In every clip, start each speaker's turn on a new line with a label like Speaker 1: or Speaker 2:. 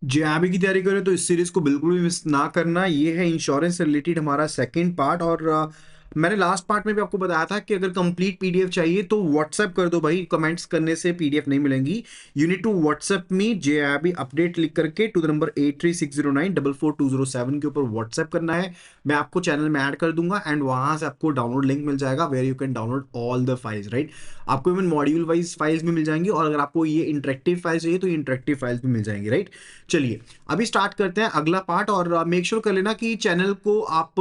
Speaker 1: JEE की तैयारी कर रहे हो तो इस सीरीज को बिल्कुल भी मिस ना करना। ये है इंश्योरेंस से रिलेटेड हमारा सेकंड पार्ट। और मैंने लास्ट पार्ट में भी आपको बताया था कि अगर कंप्लीट पीडीएफ चाहिए तो व्हाट्सएप कर दो भाई, कमेंट्स करने से पीडीएफ नहीं मिलेंगी। You need to WhatsApp me JEE update लिख करके टू द नंबर 8360944207 के ऊपर व्हाट्सएप करना है। मैं आपको चैनल में ऐड कर दूंगा एंड वहां से आपको डाउनलोड लिंक मिल जाएगा where you can download all the files, right. आपको इवन मॉड्यूल वाइज फाइल्स भी मिल जाएंगी और अगर आपको ये इंटरेक्टिव फाइल्स चाहिए तो इंटरेक्टिव फाइल्स भी मिल जाएंगी, राइट। चलिए अभी स्टार्ट करते हैं अगला पार्ट। और मेक श्योर कर लेना कि चैनल को आप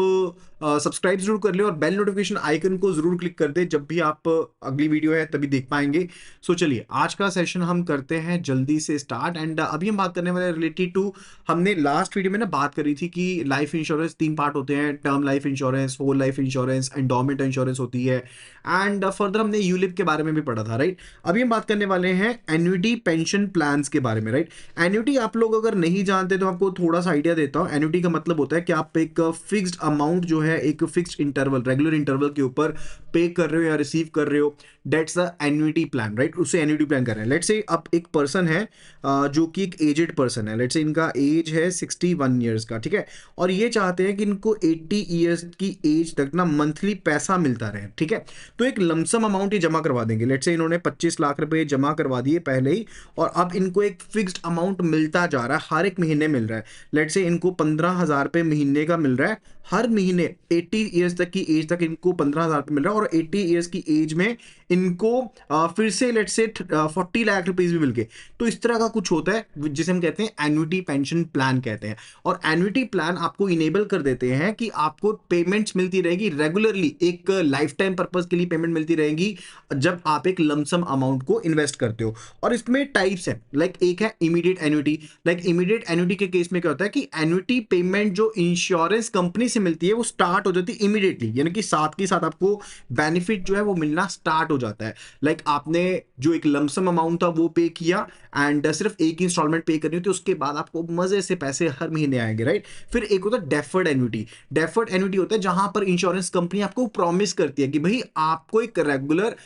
Speaker 1: सब्सक्राइब जरूर कर ले और बेल नोटिफिकेशन आइकन को जरूर क्लिक कर दे। जब भी आप अगली वीडियो है तभी देख पाएंगे। सो चलिए आज का सेशन हम करते हैं जल्दी से स्टार्ट। एंड अभी हम बात करने वाले रिलेटेड टू, हमने लास्ट वीडियो में ना बात करी थी कि लाइफ इंश्योरेंस तीन पार्ट होते हैं, term life insurance, whole life insurance, endowment insurance होती है। एंड फर्दर हमने यूलिप के बारे में भी पढ़ा था, राइट। अभी हम बात करने वाले हैं एन्युटी पेंशन प्लान्स के बारे में, राइट। एन्युटी आप लोग अगर नहीं जानते तो आपको थोड़ा सा आइडिया देता हूं। एन्युटी का मतलब होता है कि आप एक फिक्स्ड अमाउंट जो है एक फिक्स्ड इंटरवल, रेगुलर इंटरवल के ऊपर पे कर रहे हो या रिसीव कर रहे हो। That's the annuity plan, right. उसे एन्युटी प्लान कर रहे हैं। लेट्स से अब एक पर्सन है जो कि एक एजेड पर्सन है। लेट्स से इनका एज है 61 ईयर्स का, ठीक है। और ये चाहते हैं कि इनको 80 ईयर्स की एज तक ना मंथली पैसा मिलता रहे, ठीक है। तो एक लमसम अमाउंट ही जमा करवा देंगे। लेट्स से इन्होंने 25 लाख रुपए जमा करवा दिए पहले ही, और अब इनको एक फिक्स्ड अमाउंट मिलता जा रहा है, हर एक महीने मिल रहा है। लेट्स से इनको 15,000 रुपए महीने का मिल रहा है हर महीने। 80 ईयर्स तक की एज तक इनको 15,000 रुपए मिल रहा है, और 80 ईयर्स की एज में इनको फिर से लेट्स से 40 लाख रुपीज भी मिल गए। तो इस तरह का कुछ होता है जिसे हम कहते हैं एन्युटी पेंशन प्लान कहते हैं। और एन्युटी प्लान आपको इनेबल कर देते हैं कि आपको पेमेंट्स मिलती रहेगी रेगुलरली, एक लाइफ टाइम पर्पज के लिए पेमेंट मिलती रहेगी जब आप एक लमसम अमाउंट को इन्वेस्ट करते हो। और इसमें टाइप्स है, लाइक एक है immediate annuity. Like immediate annuity के केस में क्या होता है कि एन्युटी पेमेंट जो इंश्योरेंस कंपनी से मिलती है वो स्टार्ट हो जाती है इमीडिएटली, यानी कि साथ के साथ आपको बेनिफिट जो है वो मिलना स्टार्ट हो जाता है। लाइक आपने जो एक लमसम अमाउंट था वो पे किया एंड सिर्फ एक इंस्टॉलमेंट पे करनी होती है, उसके बाद आपको मजे से पैसे हर महीने आएंगे, राइट। फिर एक होता है डेफर्ड एन्युटी। डेफर्ड एन्युटी होता है जहां पर इंश्योरेंस कंपनी आपको प्रॉमिस करती है कि भाई आपको एक रेगुलर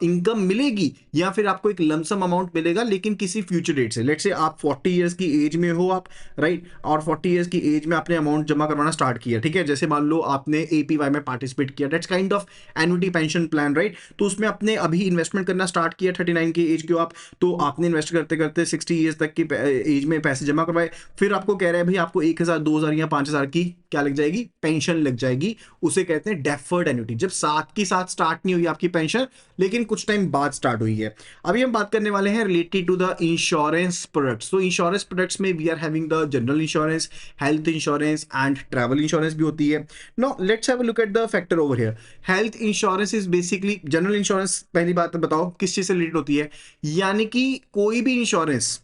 Speaker 1: इनकम मिलेगी या फिर आपको एक लमसम अमाउंट मिलेगा, लेकिन किसी फ्यूचर डेट से। लेट्स से आप 40 इयर्स की एज में हो आप, राइट। और 40 इयर्स की एज में आपने अमाउंट जमा करवाना स्टार्ट किया, ठीक है। जैसे मान लो आपने एपीवाई में पार्टिसिपेट किया, that's kind of annuity pension plan, right. तो उसमें आपने अभी इन्वेस्टमेंट करना स्टार्ट किया 39 की एज के हो आप, तो आपने इन्वेस्ट करते करते 60 इयर्स तक की एज में पैसे जमा करवाए। फिर आपको कह रहे हैं भाई आपको 1,000, 2,000 या 5,000 की क्या लग जाएगी, पेंशन लग जाएगी। उसे कहते हैं डेफर्ड एन्युटी, जब साथ की साथ स्टार्ट नहीं हुई आपकी पेंशन लेकिन कुछ टाइम बाद स्टार्ट हुई है। अभी हम बात करने वाले हैं related to the insurance products. तो इंश्योरेंस प्रोडक्ट्स में we are having the general insurance, health insurance and travel insurance भी होती है। Now let's have a look at the factor over here. Health insurance is basically, general insurance पहली बात तो बताओ किस चीज से रिलेटेड होती है। यानी कि कोई भी इंश्योरेंस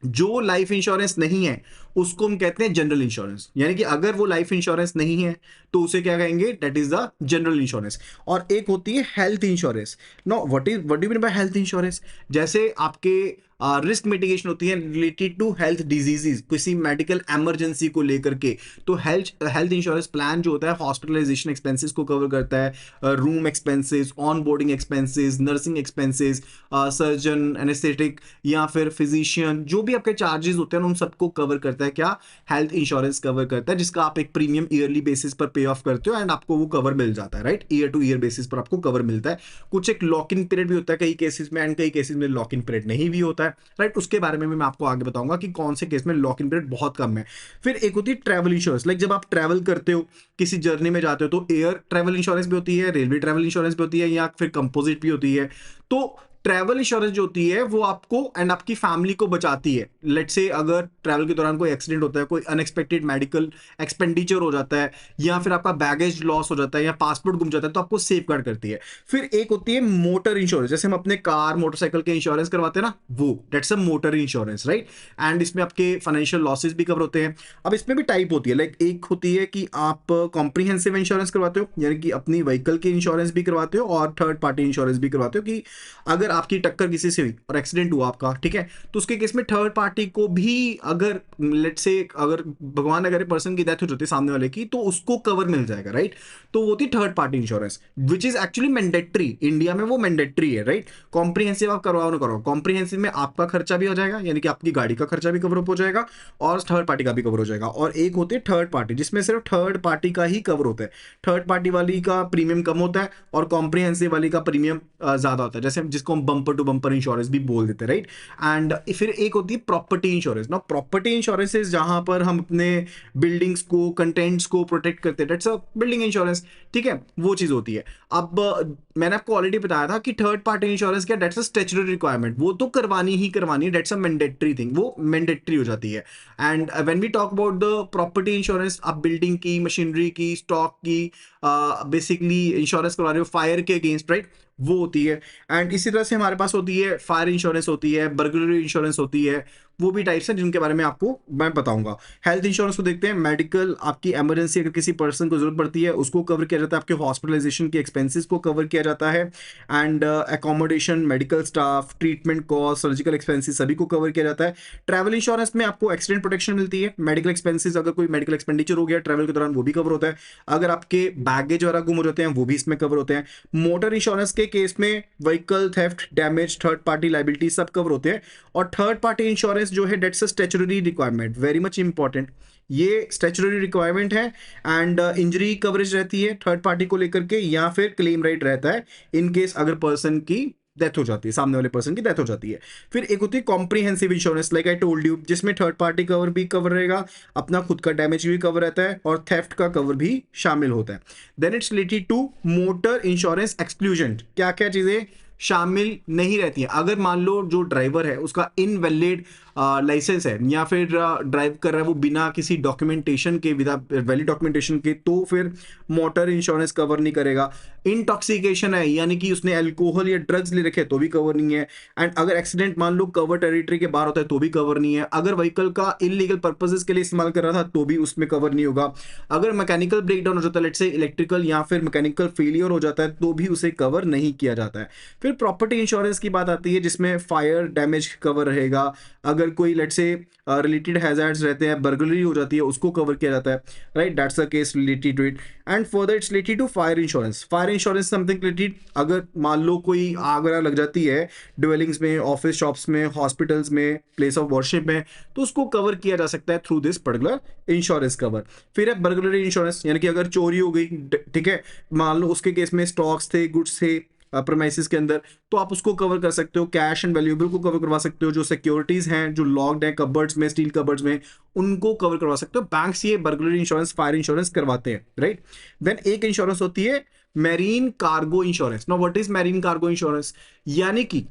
Speaker 1: जो लाइफ इंश्योरेंस नहीं है उसको हम कहते हैं जनरल इंश्योरेंस। यानी कि अगर वो लाइफ इंश्योरेंस नहीं है तो उसे क्या कहेंगे, that is the general insurance. और एक होती है health insurance. Know what do mean by health insurance, जैसे आपके रिस्क मिटिगेशन होती है रिलेटेड टू हेल्थ डिजीजेस, किसी मेडिकल इमरजेंसी को लेकर के। तो हेल्थ हेल्थ इंश्योरेंस प्लान जो होता है हॉस्पिटलाइजेशन एक्सपेंसेस को कवर करता है, room expenses, on boarding expenses, nursing expenses, surgeon, anaesthetic या फिर फिजिशियन, जो भी आपके चार्जेस होते हैं उन सबको कवर करता है क्या, हेल्थ इंश्योरेंस कवर करता है, जिसका आप एक प्रीमियम ईयरली बेसिस पर पे ऑफ करते हो एंड आपको वो कवर मिल जाता है, right. Year two year basis पर आपको कवर मिलता है। कुछ एक लॉक इन पीरियड भी होता है कई केसेस में एंड कई केसेस में लॉक इन पीरियड नहीं भी होता है, राइट। उसके बारे में भी मैं आपको आगे बताऊंगा कि कौन से केस में लॉक इन पीरियड बहुत कम है। फिर एक होती है ट्रैवल इंश्योरेंस। लाइक जब आप ट्रैवल करते हो, किसी जर्नी में जाते हो, तो एयर ट्रैवल इंश्योरेंस भी होती है, रेलवे ट्रैवल इंश्योरेंस भी होती है, या फिर कंपोजिट भी होती है। तो ट्रैवल इंश्योरेंस जो होती है वो आपको एंड आपकी फैमिली को बचाती है। लेट्स से अगर ट्रैवल के दौरान कोई एक्सीडेंट होता है, कोई अनएक्सपेक्टेड मेडिकल एक्सपेंडिचर हो जाता है, या फिर आपका बैगेज लॉस हो जाता है या पासपोर्ट गुम जाता है, तो आपको सेफ गार्ड करती है। फिर एक होती है मोटर इंश्योरेंस, जैसे हम अपने कार मोटरसाइकिल के इंश्योरेंस करवाते हैं ना, वो that's a motor insurance, right. And इसमें आपके फाइनेंशियल लॉसेस भी कवर होते हैं। अब इसमें भी टाइप होती है, लाइक एक होती है कि आप कॉम्प्रिहेंसिव इंश्योरेंस करवाते हो, यानी कि अपनी व्हीकल के इंश्योरेंस भी करवाते हो और थर्ड पार्टी इंश्योरेंस भी करवाते हो, कि अगर अगर आपकी टक्कर किसी से हुई और एक्सीडेंट हुआ आपका, ठीक है, तो उसके केस में थर्ड पार्टी को भी अगर लेट से अगर भगवान अगर पर्सन की डेथ हो जाती है सामने वाले की, तो उसको कवर मिल जाएगा, राइट। तो वो होती है third party insurance, which is actually mandatory, India में वो मैंडेटरी है, राइट। कॉम्प्रिहेंसिव आप करवाओ ना करवाओ, कॉम्प्रिहेंसिव में आपका खर्चा भी हो जाएगा, यानी कि आपकी गाड़ी का खर्चा भी कवर अप हो जाएगा और थर्ड पार्टी का भी कवर हो जाएगा। और एक होती है थर्ड पार्टी जिसमें सिर्फ थर्ड पार्टी का ही कवर होता है, थर्ड पार्टी वाली का प्रीमियम कम होता है और कॉम्प्रिहेंसिव वाली का प्रीमियम ज्यादा होता है, जैसे जिसको हम बम्पर टू बम्पर इंश्योरेंस भी बोल देते हैं, राइट। एंड फिर एक होती है प्रॉपर्टी इंश्योरेंस ना, प्रॉपर्टी इंश्योरेंस जहां पर हम अपने बिल्डिंग्स को, कंटेंट्स को प्रोटेक्ट करते हैं, दैट्स अ बिल्डिंग इंश्योरेंस, ठीक है, वो चीज होती है। अब मैंने आपको ऑलरेडी बताया था कि थर्ड पार्टी इंश्योरेंस क्या, दैट्स अ स्टैट्यूटरी रिक्वायरमेंट, वो तो करवानी ही करवानी है, दैट्स अ मैंडेटरी थिंग, वो मैंडेटरी हो जाती है। And when we talk about the property insurance, आप बिल्डिंग की, मशीनरी की, स्टॉक की बेसिकली इंश्योरेंस करवा रहे हो फायर के अगेंस्ट, राइट, वो होती है। एंड इसी तरह से हमारे पास होती है फायर इंश्योरेंस होती है, बर्गलरी इंश्योरेंस होती है, वो भी टाइप्स हैं जिनके बारे में आपको मैं बताऊंगा। हेल्थ इंश्योरेंस को देखते हैं, मेडिकल, आपकी इमरजेंसी अगर किसी पर्सन को जरूरत पड़ती है उसको कवर किया जाता है, आपके हॉस्पिटलाइजेशन के एक्सपेंसेस को कवर किया जाता है। And accommodation, medical staff, treatment cost, surgical expenses सभी को कवर किया जाता है। ट्रैवल इंश्योरेंस में आपको एक्सीडेंट प्रोटेक्शन मिलती है, मेडिकल एक्सपेंसेस, अगर कोई मेडिकल एक्सपेंडिचर हो गया ट्रैवल के दौरान वो भी कवर होता है। अगर आपके बैगेज वगैरह गुम हो जाते हैं वो भी इसमें कवर होते हैं। मोटर इंश्योरेंस के केस में vehicle theft, damage, third party liability सब कवर होते हैं। और थर्ड पार्टी इंश्योरेंस जो है that's a statutory requirement, very much important, ये स्टैट्यूटरी रिक्वायरमेंट है। एंड इंजरी कवरेज रहती है थर्ड पार्टी को लेकर के, या फिर क्लेम राइट रहता है इन केस अगर पर्सन की डेथ हो जाती है, सामने वाले पर्सन की डेथ हो जाती है। फिर एक होती है comprehensive insurance, like I told you, जिसमें थर्ड पार्टी कवर भी कवर रहेगा, अपना खुद का डैमेज भी कवर रहता है और थेफ्ट का कवर भी शामिल होता है। Then it's related to motor insurance exclusion, क्या क्या चीजें शामिल नहीं रहती है। अगर मान लो जो ड्राइवर है उसका इनवैलिड लाइसेंस है, या फिर ड्राइव कर रहा है वो बिना किसी डॉक्यूमेंटेशन के, विदा वैलिड डॉक्यूमेंटेशन के, तो फिर मोटर इंश्योरेंस कवर नहीं करेगा। इंटॉक्सिकेशन है, यानी कि उसने अल्कोहल या ड्रग्स ले रखे तो भी कवर नहीं है। एंड अगर एक्सीडेंट मान लो कवर टेरिटरी के बाहर होता है तो भी कवर नहीं है। अगर व्हीकल का इलीगल पर्पसेस के लिए इस्तेमाल कर रहा था तो भी उसमें कवर नहीं होगा। अगर मैकेनिकल ब्रेकडाउन हो जाता है, लेट्स से इलेक्ट्रिकल या फिर मैकेनिकल फेलियर हो जाता है, तो भी उसे कवर नहीं किया जाता है। फिर प्रॉपर्टी इंश्योरेंस की बात आती है जिसमें फायर डैमेज कवर रहेगा, अगर कोई लेट्स से रिलेटेड हैजर्ड्स रहते हैं, बर्गलरी हो जाती है, उसको कवर किया जाता है, right, that's a case related to it. And further it's related to fire insurance, fire insurance something related, अगर मान लो कोई आग वगैरह लग जाती है ड्वेलिंग्स में, ऑफिस शॉप्स में, हॉस्पिटल्स में, प्लेस ऑफ वर्शिप में, तो उसको कवर किया जा सकता है through this particular insurance cover. फिर है बर्गलरी इंश्योरेंस, यानी कि अगर चोरी हो गई, ठीक है, मान लो उसके केस में स्टॉक्स थे, गुड्स थे प्रेमाइसिस के अंदर, तो आप उसको कवर कर सकते हो। कैश एंड वैल्यूएबल को कवर करवा सकते हो, जो सिक्योरिटीज हैं जो लॉक्ड हैं कबर्ड्स में, स्टील कबर्ड्स में, उनको कवर करवा सकते हो। बैंक्स ये बर्गलरी इंश्योरेंस, फायर इंश्योरेंस करवाते हैं, राइट। देन एक इंश्योरेंस होती है marine cargo insurance. Now what is marine cargo insurance, यानी कि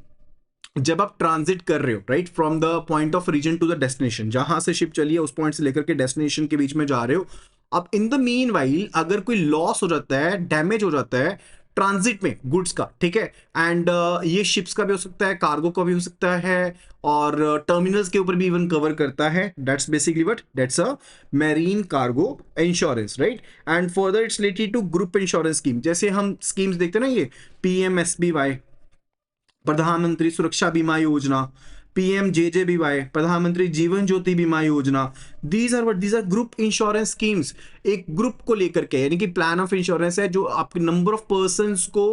Speaker 1: जब आप ट्रांजिट कर रहे हो, right, from the point of reason to the destination, जहां से शिप चली है उस पॉइंट से लेकर के डेस्टिनेशन के बीच में जा रहे हो, अब इन द मीन वाइल अगर कोई लॉस हो जाता है, डैमेज हो जाता है ट्रांजिट में गुड्स का, ठीक है, एंड ये शिप्स का भी हो सकता है, कार्गो का भी हो सकता है, और टर्मिनल्स के ऊपर भी इवन कवर करता है, that's basically what, that's a marine cargo insurance, right. And further it's related to group insurance scheme, जैसे हम स्कीम्स देखते हैं ना, ये PMSBY, प्रधानमंत्री सुरक्षा बीमा योजना, PMJJBY, प्रधानमंत्री जीवन Jyoti Bima Yojana, these are group insurance schemes, एक ग्रुप को लेकर के, यानी कि प्लान ऑफ इंश्योरेंस है जो आपके नंबर ऑफ पर्संस को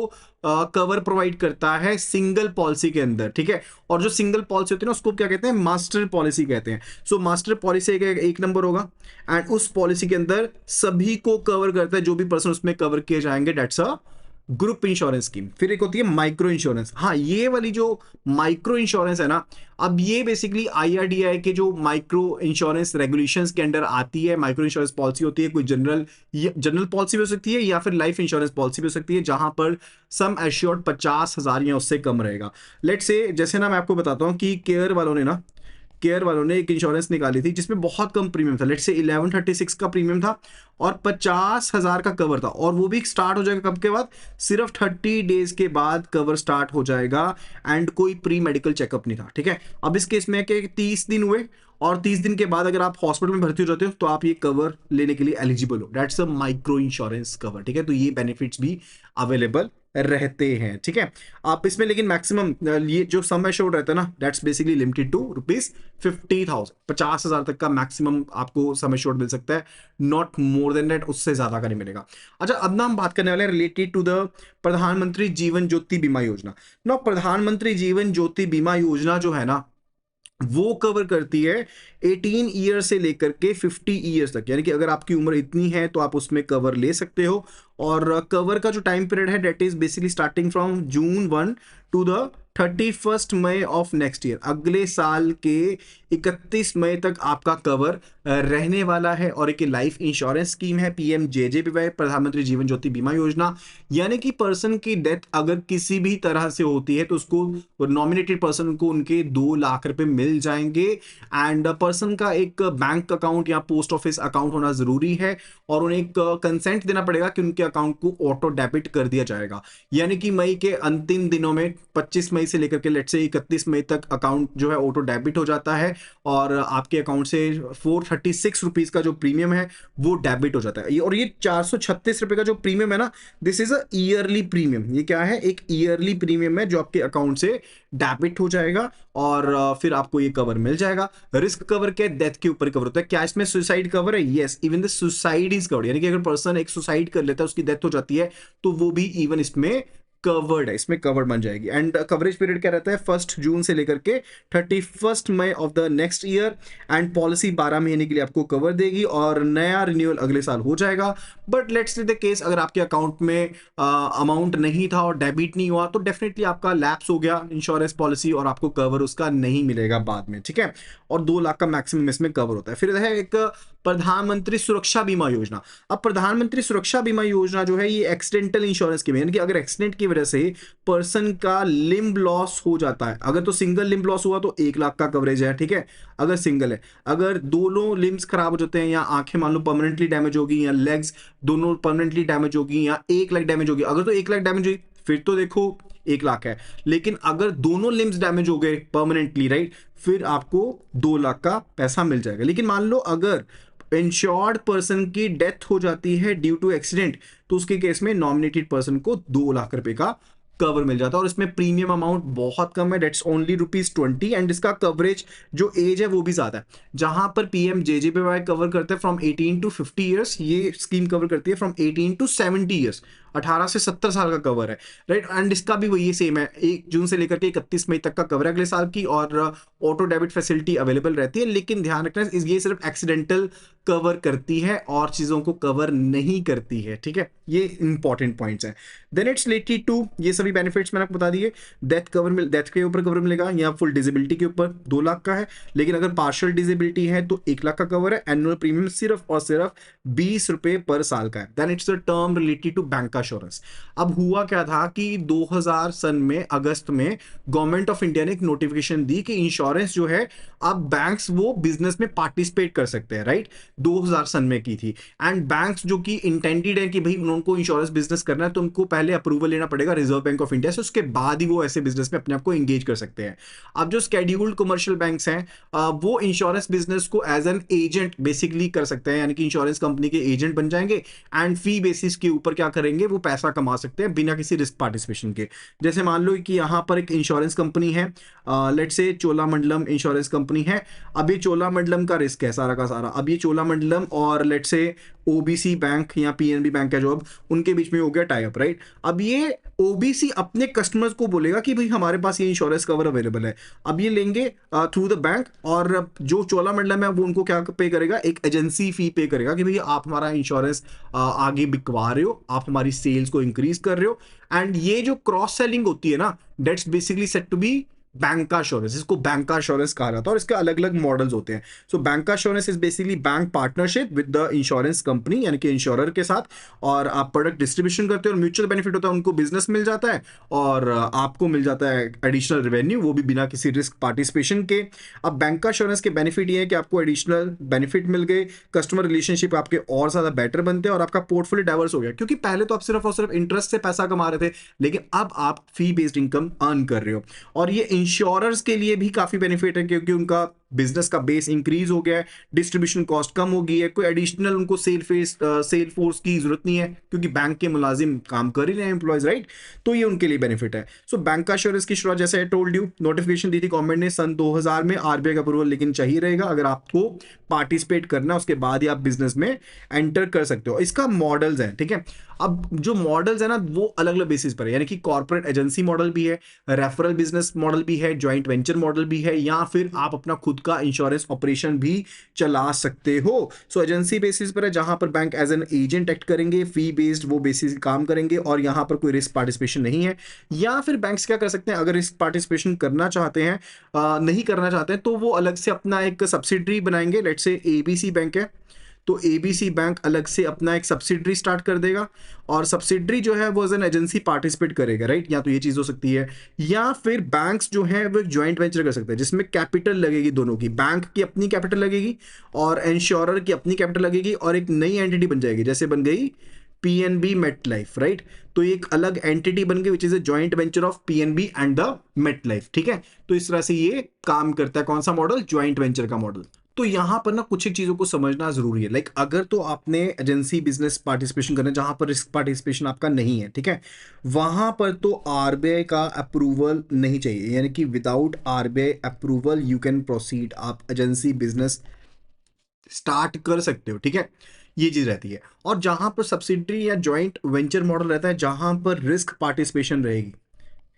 Speaker 1: कवर प्रोवाइड करता है सिंगल पॉलिसी के अंदर, ठीक है। और जो सिंगल पॉलिसी होती है ना उसको क्या कहते हैं, मास्टर पॉलिसी कहते हैं। सो मास्टर पॉलिसी एक नंबर होगा, एंड उस पॉलिसी के अंदर सभी को कवर करता है, जो भी पर्सन उसमें कवर किए जाएंगे, that's a group insurance scheme. फिर एक होती है माइक्रो इंश्योरेंस, हाँ, ये वाली जो माइक्रो इंश्योरेंस है ना, अब ये बेसिकली IRDAI के जो माइक्रो इंश्योरेंस रेगुलेशंस के अंडर आती है। माइक्रो इंश्योरेंस पॉलिसी होती है, कोई जनरल पॉलिसी भी हो सकती है या फिर लाइफ इंश्योरेंस पॉलिसी भी हो सकती है, जहां पर सम एश्योर्ड 50,000 या उससे कम रहेगा। लेट से, जैसे ना मैं आपको बताता हूँ कि केयर वालों ने एक इंश्योरेंस निकाली थी जिसमें बहुत कम प्रीमियम था, लेट से 1136 का प्रीमियम था और 50,000 का कवर था, और वो भी स्टार्ट हो जाएगा कब के बाद, सिर्फ 30 डेज के बाद कवर स्टार्ट हो जाएगा, एंड कोई प्री मेडिकल चेकअप नहीं था, ठीक है। अब इस केस में कि 30 दिन हुए और 30 दिन के बाद अगर आप हॉस्पिटल में भर्ती हो जाते हो तो आप ये कवर लेने के लिए एलिजिबल हो, that's a micro insurance cover, ठीक है। तो ये बेनिफिट्स भी अवेलेबल रहते हैं, ठीक है। आप इसमें लेकिन मैक्सिमम ये जो सम एश्योर्ड रहता है ना, दैट्स बेसिकली लिमिटेड टू ₹50,000, 50,000 तक का मैक्सिमम आपको सम एश्योर्ड मिल सकता है, नॉट मोर देन दैट, उससे ज्यादा का नहीं मिलेगा। अच्छा, अब ना हम बात करने वाले हैं रिलेटेड टू द प्रधानमंत्री जीवन ज्योति बीमा योजना। ना प्रधानमंत्री जीवन ज्योति बीमा योजना जो है ना, वो कवर करती है 18 ईयर से लेकर के 50 ईयर्स तक, यानी कि अगर आपकी उम्र इतनी है तो आप उसमें कवर ले सकते हो। और कवर का जो टाइम पीरियड है that is basically starting from June 1 to the 31 May of next year, अगले साल के 31 मई तक आपका कवर रहने वाला है। और एक लाइफ इंश्योरेंस स्कीम है PMJJBY, प्रधानमंत्री जीवन ज्योति बीमा योजना, यानी कि पर्सन की डेथ अगर किसी भी तरह से होती है तो उसको नॉमिनेटेड पर्सन को उनके 2 लाख रुपए मिल जाएंगे। एंड पर्सन का एक बैंक अकाउंट या पोस्ट ऑफिस अकाउंट होना जरूरी है, और उन्हें एक कंसेंट देना पड़ेगा कि उनके अकाउंट को ऑटो डेबिट कर दिया जाएगा, यानी कि मई के अंतिम दिनों में 25 मई से लेकर के लेट से 31 मई तक अकाउंट जो है ऑटो डेबिट हो जाता है, और आपके अकाउंट से 436 रुपीज का जो प्रीमियम है वो डेबिट हो जाता है। और ये 436 रुपए का जो प्रीमियम है ना, this is a yearly premium. ये क्या है, एक ईयरली प्रीमियम है जो आपके अकाउंट से डेबिट हो जाएगा, और फिर आपको ये कवर मिल जाएगा। रिस्क कवर क्या, डेथ के ऊपर कवर होता है। क्या इसमें सुसाइड कवर है? Yes, even the suicide is covered, यानी कि अगर पर्सन एक सुसाइड कर लेता है, उसकी डेथ हो जाती है, तो वो भी इवन इसमें कवर्ड है, इसमें कवर्ड बन जाएगी। एंड कवरेज पीरियड क्या रहता है, 1 जून से लेकर के 31 मई of the next year. And policy 12 महीने के लिए आपको कवर देगी, और नया रिन्यूअल अगले साल हो जाएगा। But let's say the case अगर आपके अकाउंट में अमाउंट नहीं था और डेबिट नहीं हुआ, तो डेफिनेटली आपका लैप्स हो गया इंश्योरेंस पॉलिसी, और आपको कवर उसका नहीं मिलेगा बाद में, ठीक है। और 2 लाख का मैक्सिमम इसमें कवर होता है। फिर है एक प्रधानमंत्री सुरक्षा बीमा योजना। अब प्रधानमंत्री सुरक्षा बीमा योजना जो है, ये एक्सीडेंटल इंश्योरेंस की, यानी कि अगर एक्सीडेंट की वजह से पर्सन का लिम्ब लॉस हो जाता है, अगर तो सिंगल लिम्ब लॉस हुआ तो 1 लाख का कवरेज है, ठीक है, अगर सिंगल है। अगर दोनों लिम्स खराब हो जाते हैं, या आंखें मान लो परमानेंटली डैमेज होगी, या लेग्स दोनों परमानेंटली डैमेज होगी, या 1 लाख डैमेज होगी, अगर तो 1 लाख डैमेज हुई फिर तो देखो 1 लाख है। लेकिन अगर दोनों लिम्स डैमेज हो गए परमानेंटली, राइट, फिर आपको 2 लाख का पैसा मिल जाएगा। लेकिन मान लो अगर इंश्योर्ड पर्सन की डेथ हो जाती है ड्यू टू एक्सीडेंट, तो उसके केस में नॉमिनेटेड पर्सन को 2 लाख रुपए का कवर मिल जाता है। और इसमें प्रीमियम अमाउंट बहुत कम है, डेट्स ओनली ₹20। एंड इसका कवरेज जो एज है वो भी ज्यादा है। जहां पर PMJJBY कवर करते हैं फ्रॉम 18 टू 50 ईयर्स, ये स्कीम कवर करती है फ्रॉम 18 टू 70 ईयर्स, 18 से 70 साल का कवर है, राइट। एंड इसका भी वही सेम है, 1 जून से लेकर के 31 मई तक का कवर है अगले साल की, और ऑटो डेबिट फैसिलिटी अवेलेबल रहती है। लेकिन ध्यान रखना, ये सिर्फ एक्सीडेंटल कवर करती है और चीजों को कवर नहीं करती है, ठीक है। ये इंपॉर्टेंट पॉइंट्स हैं। देन इट्स रिलेटेड टू, ये सभी बेनिफिट्स मैंने आपको बता दिए। डेथ कवर डेथ के ऊपर कवर मिलेगा, या फुल डिसेबिलिटी के ऊपर 2 लाख का है। लेकिन अगर पार्शियल डिसेबिलिटी है तो 1 लाख का कवर है। एनुअल प्रीमियम सिर्फ और सिर्फ 20 रुपए पर साल का है। Then it's the term related to bank insurance. अब हुआ क्या था कि 2000 सन में अगस्त में गवर्नमेंट ऑफ इंडिया ने एक नोटिफिकेशन दी कि इंश्योरेंस जो है अब बैंक्स वो बिजनेस में पार्टिसिपेट कर सकते हैं, राइट। 2000 सन में की थी। एंड बैंक्स जो कि इंटेंडेड है कि भाई उनको इंश्योरेंस बिजनेस करना है, तो उनको पहले अप्रूवल लेना पड़ेगा रिजर्व बैंक ऑफ इंडिया से, उसके बाद ही वो ऐसे बिजनेस में अपने आप को एंगेज कर सकते हैं। अब जो स्केड्यूल्ड कमर्शियल बैंक्स हैं, वो इंश्योरेंस बिजनेस को एज एन एजेंट बेसिकली कर सकते हैं, यानी कि इंश्योरेंस कंपनी के एजेंट बन जाएंगे, एंड फी बेसिस के ऊपर क्या करेंगे, वो पैसा कमा सकते हैं बिना किसी रिस्क पार्टिसिपेशन के। जैसे मान लो कि यहाँ पर एक इंश्योरेंस कंपनी है, लेट से चोलामंडलम इंश्योरेंस कंपनी है। अब ये चोलामंडलम का रिस्क है सारा का सारा। अब ये चोलामंडलम और लेट से ओबीसी बैंक या पीएनबी बैंक है जो अब उनके बीच में हो गया टाई अप, राइट। अब ये ओबीसी अपने कस्टमर्स को बोलेगा कि भाई हमारे पास ये इंश्योरेंस कवर अवेलेबल है। अब ये लेंगे थ्रू द बैंक, और जो चोलामंडलम है वो उनको क्या पे करेगा, एक एजेंसी फी पे करेगा कि भाई आप हमारा इंश्योरेंस आगे बिकवा रहे हो, आप हमारी सेल्स को इंक्रीज कर रहे हो। एंड ये जो क्रॉस सेलिंग होती है ना, that's basically said to be bank insurance. इसको बैंक इंश्योरेंस कहा जाता है, और इसके अलग अलग मॉडल्स होते हैं। So bank insurance is basically bank partnership with the insurance company, यानी कि इंश्योरर के साथ, और आप प्रोडक्ट डिस्ट्रीब्यूशन करते हो, और म्यूचुअल बेनिफिट होता है, उनको बिजनेस मिल जाता है और आपको मिल जाता है एडिशनल रेवेन्यू, वो भी बिना किसी रिस्क पार्टिसिपेशन के। अब बैंक इंश्योरेंस के बेनिफिट ये है कि आपको एडिशनल बेनिफिट मिल गए, कस्टमर रिलेशनशिप आपके और ज्यादा बेटर बनते हैं, और आपका पोर्टफोलियो डाइवर्स हो गया। क्योंकि पहले तो आप सिर्फ और सिर्फ इंटरेस्ट से पैसा कमा रहे थे, लेकिन अब आप फी बेस्ड इनकम अर्न कर रहे हो। और ये इंश्योरर्स के लिए भी काफी बेनिफिट है क्योंकि उनका बिजनेस का बेस इंक्रीज हो गया है, डिस्ट्रीब्यूशन कॉस्ट कम हो गई है, कोई एडिशनल उनको सेल फोर्स की जरूरत नहीं है क्योंकि बैंक के मुलाजिम काम कर ही रहे हैं, एम्प्लॉयज, राइट। तो ये उनके लिए बेनिफिट है। सो बैंक इंश्योरेंस की शुरुआत जैसे आई टोल्ड यू, नोटिफिकेशन दी थी गवर्नमेंट ने सन 2000 में, आरबीआई का अप्रूवल लेकिन चाहिए रहेगा अगर आपको पार्टिसिपेट करना है, उसके बाद ही आप बिजनेस में एंटर कर सकते हो। इसका मॉडल्स है, ठीक है। अब जो मॉडल्स है ना वो अलग अलग बेसिस पर है, यानी कि कॉर्पोरेट एजेंसी मॉडल भी है, रेफरल बिजनेस मॉडल भी है, जॉइंट वेंचर मॉडल भी है, या फिर आप अपना खुद का इंश्योरेंस ऑपरेशन भी चला सकते हो। सो एजेंसी बेसिस पर है जहां पर bank as an agent act करेंगे, फी बेस्ड वो बेसिस काम करेंगे और यहां पर कोई रिस्क पार्टिसिपेशन नहीं है। या फिर बैंक्स क्या कर सकते हैं, अगर रिस्क पार्टिसिपेशन करना चाहते हैं, नहीं करना चाहते हैं, तो वो अलग से अपना एक सब्सिडरी बनाएंगे। लेट्स से एबीसी बैंक है, तो एबीसी बैंक अलग से अपना एक सब्सिडरी स्टार्ट कर देगा और सब्सिडरी जो है वो एज एन एजेंसी पार्टिसिपेट करेगा, राइट। या तो ये चीज हो सकती है, या फिर बैंक्स जो है वो एक ज्वाइंट वेंचर कर सकते हैं जिसमें कैपिटल लगेगी दोनों की, बैंक की अपनी कैपिटल लगेगी और इंश्योरर की अपनी कैपिटल लगेगी और एक नई एंटिटी बन जाएगी, जैसे बन गई पीएनबी मेट लाइफ, राइट। तो एक अलग एंटिटी बन गई which is a joint venture of PNB and the MetLife, ठीक है। तो इस तरह से ये काम करता है। कौन सा मॉडल? ज्वाइंट वेंचर का मॉडल। तो यहां पर ना कुछ एक चीजों को समझना जरूरी है। लाइक अगर तो आपने एजेंसी बिजनेस पार्टिसिपेशन करना है जहां पर रिस्क पार्टिसिपेशन आपका नहीं है, ठीक है, वहां पर तो आरबीआई का अप्रूवल नहीं चाहिए, यानी कि without RBI approval you can proceed, आप एजेंसी बिजनेस स्टार्ट कर सकते हो, ठीक है। ये चीज रहती है। और जहां पर सब्सिडरी या जॉइंट वेंचर मॉडल रहता है जहां पर रिस्क पार्टिसिपेशन रहेगी,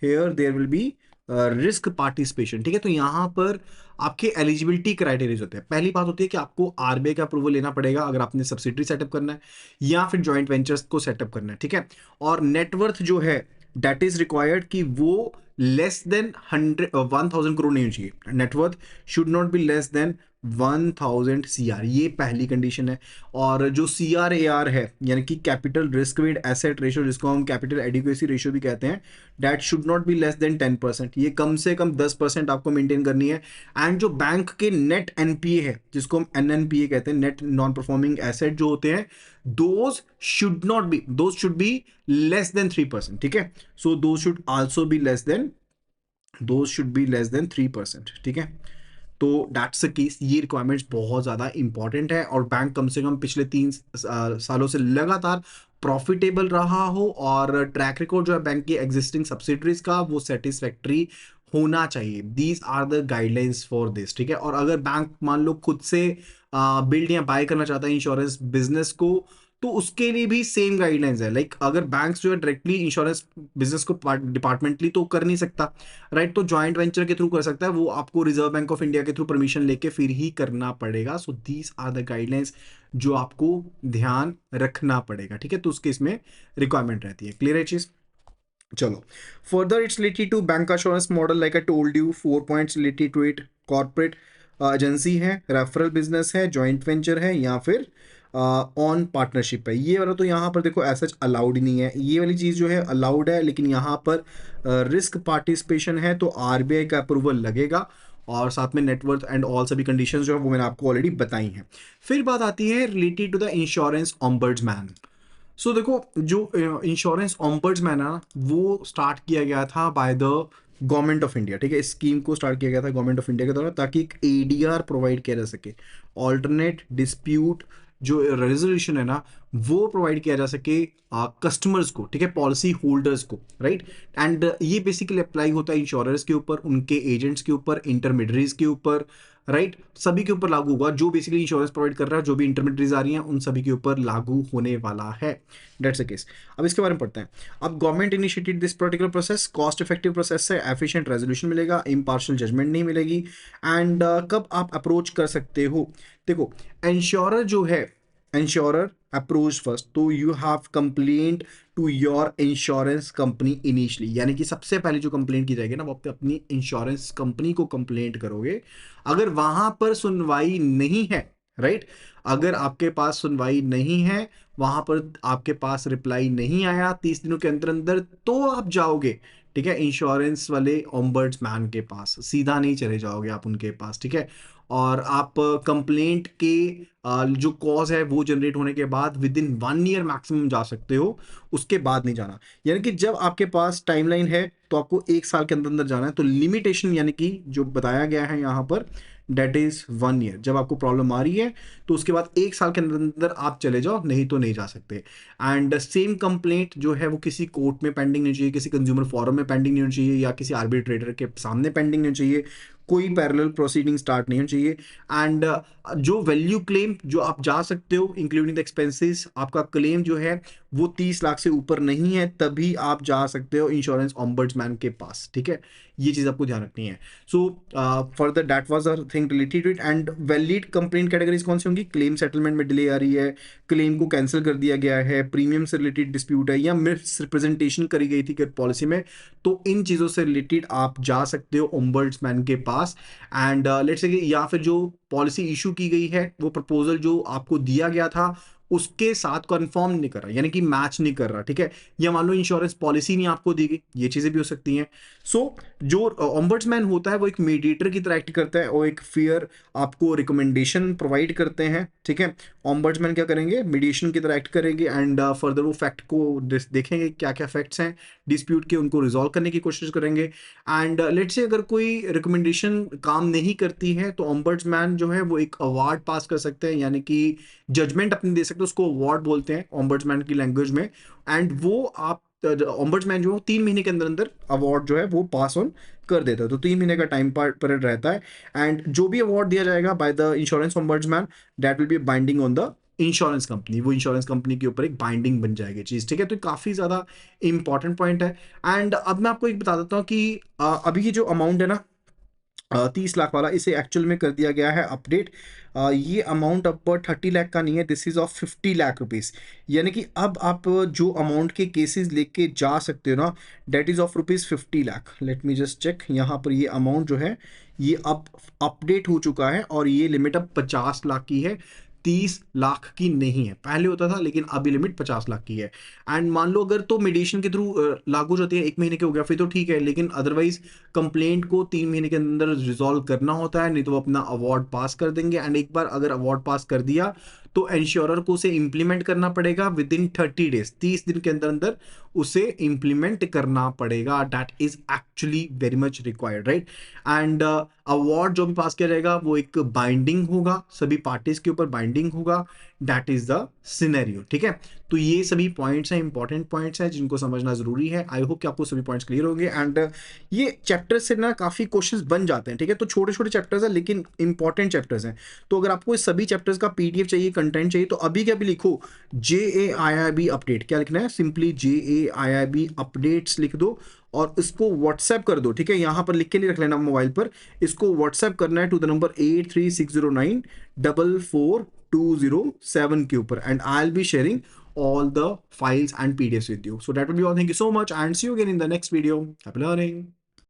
Speaker 1: here there will be risk participation, ठीक है। तो यहां पर आपके एलिजिबिलिटी क्राइटेरिया होते हैं। पहली बात होती है कि आपको आरबीआई का अप्रूवल लेना पड़ेगा अगर आपने सब्सिडरी सेटअप करना है या फिर जॉइंट वेंचर्स को सेटअप करना है, ठीक है। और नेटवर्थ जो है दैट इज रिक्वायर्ड कि वो लेस देन 1000 करोड़ नहीं होनी चाहिए। Net worth should not be less than 1000 CR, ये पहली कंडीशन है। और जो CRAR है यानी कि capital risk wait asset ratio, जिसको हम कैपिटल एडिक्वेसी रेशियो भी कहते हैं, that should not be less than 10%, ये कम से कम 10% आपको मेंटेन करनी है। एंड जो बैंक के नेट एनपीए है, जिसको हम NNPA कहते हैं, नेट नॉन परफॉर्मिंग एसेट जो होते हैं, those should be less than 3%, ठीक है। So those should also be less than 3%, ठीक है। तो दैट्स द केस, ये रिक्वायरमेंट्स बहुत ज़्यादा इंपॉर्टेंट है। और बैंक कम से कम पिछले 3 सालों से लगातार प्रॉफिटेबल रहा हो और ट्रैक रिकॉर्ड जो है बैंक की एग्जिस्टिंग सब्सिडरीज का वो सेटिस्फैक्ट्री होना चाहिए। These are the guidelines for this, ठीक है। और अगर बैंक मान लो खुद से बिल्ड या बाय करना चाहता है इंश्योरेंस बिजनेस को, तो उसके लिए भी सेम गाइडलाइंस है। लाइक अगर बैंक्स जो है डायरेक्टली इंश्योरेंस बिजनेस को डिपार्टमेंटली तो कर नहीं सकता, राइट, तो जॉइंट वेंचर के थ्रू कर सकता है। वो आपको रिजर्व बैंक ऑफ इंडिया के थ्रू परमिशन लेके फिर ही करना पड़ेगा। So these are the guidelines जो आपको ध्यान रखना पड़ेगा, ठीक है। तो उसके इसमें रिक्वायरमेंट रहती है। क्लियर है चीज? चलो, further it's related to bank insurance model, like I told you 4 points related to it. Corporate agency है, रेफरल बिजनेस है, जॉइंट वेंचर है, या फिर ऑन पार्टनरशिप है। ये वाला तो यहाँ पर देखो ऐसा अलाउड ही नहीं है। ये वाली चीज़ जो है अलाउड है, लेकिन यहाँ पर रिस्क पार्टिसिपेशन है तो आरबीआई का अप्रूवल लगेगा और साथ में नेटवर्थ एंड ऑल सभी कंडीशंस जो है वो मैंने आपको ऑलरेडी बताई हैं। फिर बात आती है related to the insurance ombudsman. So देखो, जो इंश्योरेंस ऑम्बर्ड्समैन है ना, वो स्टार्ट किया गया था by the government of India, ठीक है। इस स्कीम को स्टार्ट किया गया था गवर्नमेंट ऑफ इंडिया के द्वारा ताकि एक ADR प्रोवाइड किया जा सके, ऑल्टरनेट डिस्प्यूट जो रेजोल्यूशन है ना, वो प्रोवाइड किया जा सके कस्टमर्स को, ठीक है, पॉलिसी होल्डर्स को, राइट। एंड ये बेसिकली अप्लाई होता है इंश्योरर्स के ऊपर, उनके एजेंट्स के ऊपर, इंटरमीडियरीज के ऊपर, राइट, सभी के ऊपर लागू होगा। जो बेसिकली इंश्योरेंस प्रोवाइड कर रहा है, जो भी इंटरमीडियरीज आ रही हैं, उन सभी के ऊपर लागू होने वाला है। That's the case. अब इसके बारे में पढ़ते हैं। अब government initiated this particular process, cost effective process है, एफिशिएंट रेजोल्यूशन मिलेगा, इम्पार्शियल जजमेंट नहीं मिलेगी। एंड कब आप अप्रोच कर सकते हो? देखो, इंश्योरर जो है, इंश्योरर अप्रोच फर्स्ट, तो you have complaint to your insurance company initially, यानी कि सबसे पहले जो कंप्लेंट की जाएगी ना, वो अपनी इंश्योरेंस कंपनी को कंप्लेंट करोगे। अगर वहां पर सुनवाई नहीं है, राइट, अगर आपके पास सुनवाई नहीं है, वहां पर आपके पास रिप्लाई नहीं आया 30 दिनों के अंदर अंदर, तो आप जाओगे, ठीक है, इंश्योरेंस वाले ऑम्बर्ड्समैन के पास, सीधा नहीं चले जाओगे आप उनके पास, ठीक है। और आप कंप्लेंट के जो कॉज है वो जनरेट होने के बाद विद इन 1 ईयर मैक्सिमम जा सकते हो, उसके बाद नहीं जाना। यानी कि जब आपके पास टाइमलाइन है तो आपको 1 साल के अंदर अंदर जाना है। तो लिमिटेशन यानी कि जो बताया गया है यहाँ पर, डेट इज 1 ईयर। जब आपको प्रॉब्लम आ रही है तो उसके बाद 1 साल के अंदर अंदर आप चले जाओ, नहीं तो नहीं जा सकते। एंड सेम कंप्लेंट जो है वो किसी कोर्ट में पेंडिंग नहीं चाहिए, किसी कंज्यूमर फोरम में पेंडिंग नहीं होनी चाहिए, या किसी आर्बिट्रेटर के सामने पेंडिंग नहीं चाहिए, कोई पैरेलल प्रोसीडिंग स्टार्ट नहीं होनी चाहिए। एंड जो वैल्यू क्लेम जो आप जा सकते हो इंक्लूडिंग द एक्सपेंसेस, आपका क्लेम जो है वो 30 लाख से ऊपर नहीं है, तभी आप जा सकते हो इंश्योरेंस ऑम्बर्ड्समैन के पास। ठीक है, ये चीज आपको ध्यान रखनी है। So further that was a thing related to it. And valid complaint categories कौन सी होंगी? क्लेम सेटलमेंट में डिले आ रही है, क्लेम को कैंसिल कर दिया गया है, प्रीमियम से रिलेटेड डिस्प्यूट है, या मिस रिप्रेजेंटेशन करी गई थी पॉलिसी में, तो इन चीजों से रिलेटेड आप जा सकते हो ओम्बर्ड्समैन के पास। एंड लेट्स से, या फिर जो पॉलिसी इशू की गई है वो प्रपोजल जो आपको दिया गया था उसके साथ कंफर्म नहीं कर रहा, यानी कि मैच नहीं कर रहा। ठीक है, या मान लो इंश्योरेंस पॉलिसी नहीं आपको दी गई, ये चीजें भी हो सकती हैं। सो जो ओम्बर्ड्समैन होता है वो एक मीडिएटर की तरह एक्ट करता है और एक फेयर आपको रिकमेंडेशन प्रोवाइड करते हैं। ठीक है, ओम्बर्ड्समैन क्या करेंगे? मीडिएशन की तरह एक्ट करेंगे एंड फर्दर वो फैक्ट को देखेंगे क्या क्या फैक्ट्स हैं डिस्प्यूट के, उनको रिजॉल्व करने की कोशिश करेंगे। एंड लेट्स से अगर कोई रिकमेंडेशन काम नहीं करती है तो ओम्बर्ड्समैन जो है वो एक अवार्ड पास कर सकते हैं, यानी कि जजमेंट अपनी दे सकते हैं, उसको अवार्ड बोलते हैं ओम्बर्ड्समैन की लैंग्वेज में। एंड वो आप ओम्बर्ड्समैन जो है 3 महीने के अंदर अंदर अवार्ड जो है वो पास ऑन कर देता है। तो 3 महीने का टाइम पीरियड रहता है। एंड जो भी अवार्ड दिया जाएगा by the insurance ombudsman, that will be binding on the insurance company. वो इंश्योरेंस कंपनी के ऊपर एक बाइंडिंग बन जाएगी चीज। ठीक है, तो काफी ज्यादा इंपॉर्टेंट पॉइंट है। एंड अब मैं आपको एक बता देता हूँ कि अभी ये जो अमाउंट है ना 30 लाख वाला, इसे एक्चुअल में कर दिया गया है अपडेट। ये अमाउंट अब 30 लाख का नहीं है, this is of 50 lakh rupees. यानी कि अब आप जो अमाउंट के केसेस लेके जा सकते हो ना, that is of ₹50 lakh. Let me just check, यहाँ पर ये अमाउंट जो है ये अब अपडेट हो चुका है और ये लिमिट अब 50 लाख की है, 30 लाख की नहीं है। पहले होता था लेकिन अभी लिमिट 50 लाख की है। एंड मान लो अगर तो मेडिएशन के थ्रू लागू हो जाती है, 1 महीने के हो गया फिर तो ठीक है, लेकिन अदरवाइज कंप्लेंट को 3 महीने के अंदर रिजॉल्व करना होता है, नहीं तो वो अपना अवार्ड पास कर देंगे। एंड एक बार अगर अवार्ड पास कर दिया तो इंश्योरर को उसे इंप्लीमेंट करना पड़ेगा विद इन 30 डेज, 30 दिन के अंदर अंदर उसे इंप्लीमेंट करना पड़ेगा। That is actually very much required, right. And award जो भी पास किया जाएगा वो एक बाइंडिंग होगा, सभी पार्टीज के ऊपर बाइंडिंग होगा। That is the scenario. ठीक है, तो ये सभी पॉइंट्स हैं, इंपॉर्टेंट पॉइंट्स हैं जिनको समझना जरूरी है। आई होप कि आपको सभी पॉइंट्स क्लियर होंगे। एंड ये चैप्टर से ना काफी क्वेश्चंस बन जाते हैं। ठीक है, तो छोटे छोटे चैप्टर्स हैं लेकिन इंपॉर्टेंट चैप्टर्स हैं। तो अगर आपको इस सभी चैप्टर्स का पीडीएफ चाहिए, कंटेंट चाहिए, तो अभी क्या भी लिखो, JAIIB अपडेट। क्या लिखना है? सिंपली JAIIB अपडेट्स लिख दो और इसको व्हाट्सएप कर दो। ठीक है, यहां पर लिख के नहीं रख लेना मोबाइल पर, इसको व्हाट्सएप करना है टू द नंबर 8360944207 के ऊपर। And I will be sharing all the files and PDFs with you. So that will be all. Thank you so much and see you again in the next video. Happy learning.